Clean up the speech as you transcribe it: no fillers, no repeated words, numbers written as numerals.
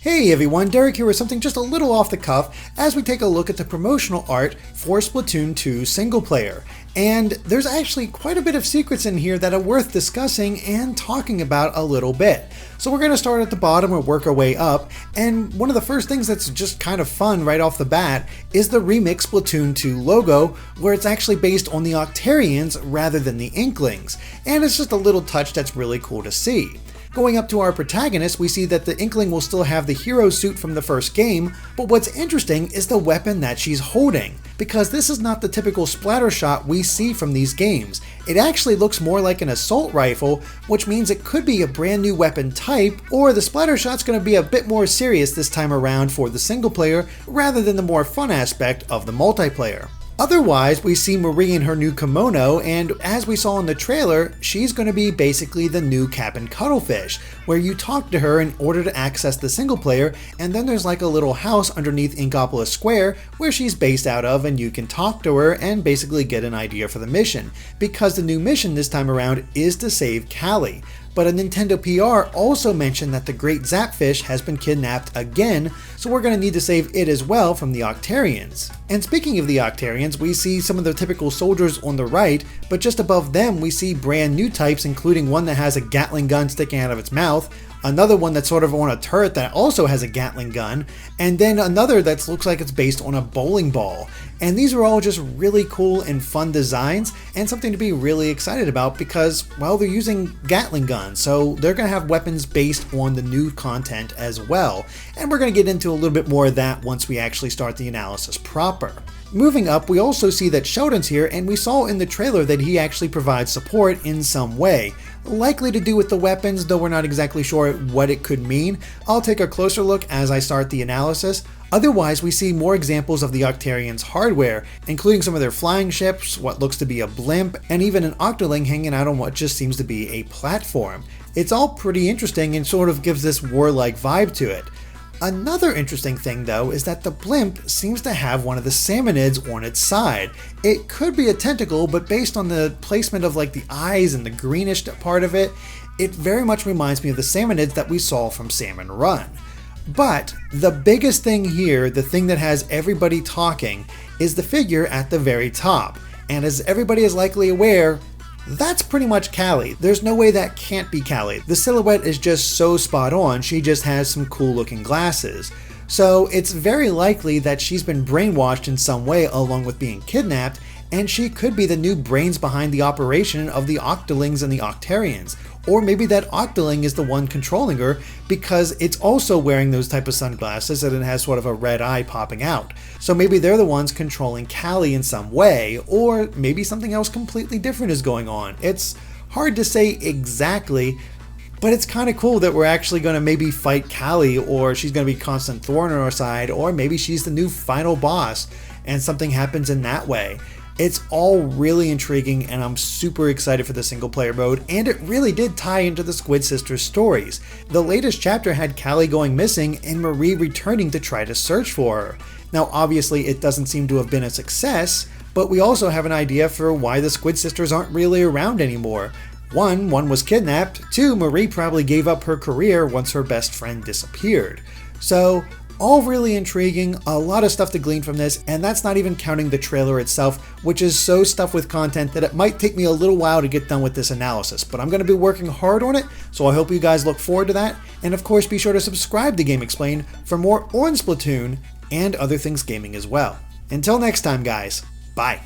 Hey everyone, Derek here with something just a little off the cuff as we take a look at the promotional art for Splatoon 2 single player. And there's actually quite a bit of secrets in here that are worth discussing and talking about a little bit. So we're going to start at the bottom and work our way up, and one of the first things that's just kind of fun right off the bat is the remix Splatoon 2 logo, where it's actually based on the Octarians rather than the Inklings, and it's just a little touch that's really cool to see. Going up to our protagonist, we see that the Inkling will still have the hero suit from the first game, but what's interesting is the weapon that she's holding, because this is not the typical splatter shot we see from these games. It actually looks more like an assault rifle, which means it could be a brand new weapon type, or the splatter shot's going to be a bit more serious this time around for the single player rather than the more fun aspect of the multiplayer. Otherwise, we see Marie in her new kimono, and as we saw in the trailer, she's going to be basically the new Cap'n Cuttlefish, where you talk to her in order to access the single player, and then there's like a little house underneath Inkopolis Square where she's based out of, and you can talk to her and basically get an idea for the mission, because the new mission this time around is to save Callie. But a Nintendo PR also mentioned that the Great Zapfish has been kidnapped again, so we're going to need to save it as well from the Octarians. And speaking of the Octarians, we see some of the typical soldiers on the right, but just above them we see brand new types, including one that has a Gatling gun sticking out of its mouth, another one that's sort of on a turret that also has a Gatling gun, and then another that looks like it's based on a bowling ball. And these are all just really cool and fun designs, and something to be really excited about because, well, they're using Gatling guns, so they're going to have weapons based on the new content as well. And we're going to get into a little bit more of that once we actually start the analysis proper. Moving up, we also see that Sheldon's here, and we saw in the trailer that he actually provides support in some way. Likely to do with the weapons, though we're not exactly sure what it could mean. I'll take a closer look as I start the analysis. Otherwise, we see more examples of the Octarians' hardware, including some of their flying ships, what looks to be a blimp, and even an Octoling hanging out on what just seems to be a platform. It's all pretty interesting and sort of gives this warlike vibe to it. Another interesting thing though is that the blimp seems to have one of the salmonids on its side. It could be a tentacle, but based on the placement of like the eyes and the greenish part of it, it very much reminds me of the salmonids that we saw from Salmon Run. But the biggest thing here, the thing that has everybody talking, is the figure at the very top. And as everybody is likely aware, that's pretty much Callie. There's no way that can't be Callie. The silhouette is just so spot on, she just has some cool looking glasses. So it's very likely that she's been brainwashed in some way along with being kidnapped, and she could be the new brains behind the operation of the Octolings and the Octarians. Or maybe that Octoling is the one controlling her because it's also wearing those type of sunglasses and it has sort of a red eye popping out. So maybe they're the ones controlling Callie in some way, or maybe something else completely different is going on. It's hard to say exactly, but it's kind of cool that we're actually going to maybe fight Callie, or she's going to be Constant Thorn on our side, or maybe she's the new final boss and something happens in that way. It's all really intriguing, and I'm super excited for the single player mode, and it really did tie into the Squid Sisters stories. The latest chapter had Callie going missing and Marie returning to try to search for her. Now obviously it doesn't seem to have been a success, but we also have an idea for why the Squid Sisters aren't really around anymore. One was kidnapped. Two, Marie probably gave up her career once her best friend disappeared. So all really intriguing, a lot of stuff to glean from this, and that's not even counting the trailer itself, which is so stuffed with content that it might take me a little while to get done with this analysis, but I'm going to be working hard on it, so I hope you guys look forward to that, and of course be sure to subscribe to GameXplain for more on Splatoon and other things gaming as well. Until next time guys, bye!